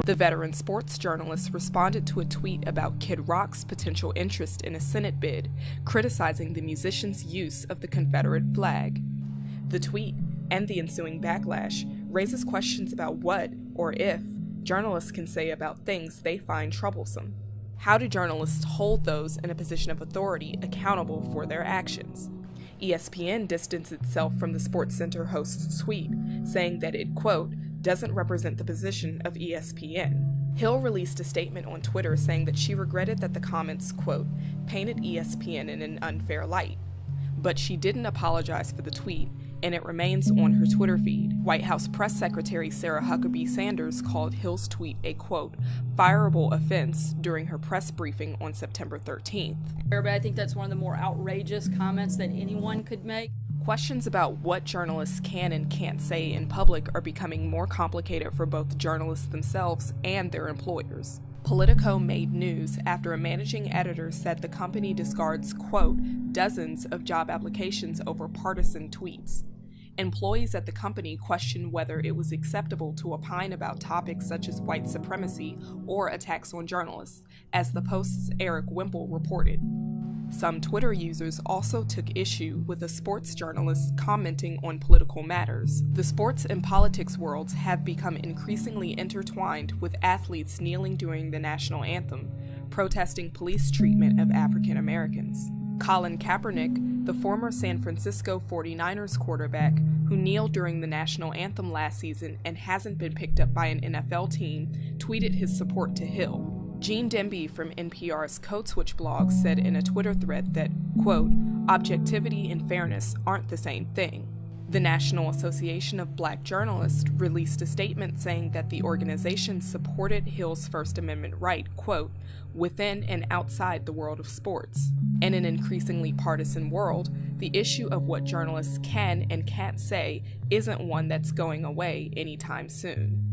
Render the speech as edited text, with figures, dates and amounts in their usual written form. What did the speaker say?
The veteran sports journalist responded to a tweet about Kid Rock's potential interest in a Senate bid, criticizing the musician's use of the Confederate flag. The tweet, and the ensuing backlash, raises questions about what, or if, journalists can say about things they find troublesome. How do journalists hold those in a position of authority accountable for their actions? ESPN distanced itself from the SportsCenter host's tweet, saying that it, quote, doesn't represent the position of ESPN. Hill released a statement on Twitter saying that she regretted that the comments, quote, painted ESPN in an unfair light. But she didn't apologize for the tweet, and it remains on her Twitter feed. White House Press Secretary Sarah Huckabee Sanders called Hill's tweet a, quote, fireable offense during her press briefing on September 13th. But I think that's one of the more outrageous comments that anyone could make. Questions about what journalists can and can't say in public are becoming more complicated for both journalists themselves and their employers. Politico made news after a managing editor said the company discards, quote, dozens of job applications over partisan tweets. Employees at the company questioned whether it was acceptable to opine about topics such as white supremacy or attacks on journalists, as the Post's Eric Wimple reported. Some Twitter users also took issue with a sports journalist commenting on political matters. The sports and politics worlds have become increasingly intertwined, with athletes kneeling during the national anthem, protesting police treatment of African Americans. Colin Kaepernick, the former San Francisco 49ers quarterback who kneeled during the national anthem last season and hasn't been picked up by an NFL team, tweeted his support to Hill. Gene Demby from NPR's Code Switch blog said in a Twitter thread that, quote, objectivity and fairness aren't the same thing. The National Association of Black Journalists released a statement saying that the organization supported Hill's First Amendment right, quote, within and outside the world of sports. In an increasingly partisan world, the issue of what journalists can and can't say isn't one that's going away anytime soon.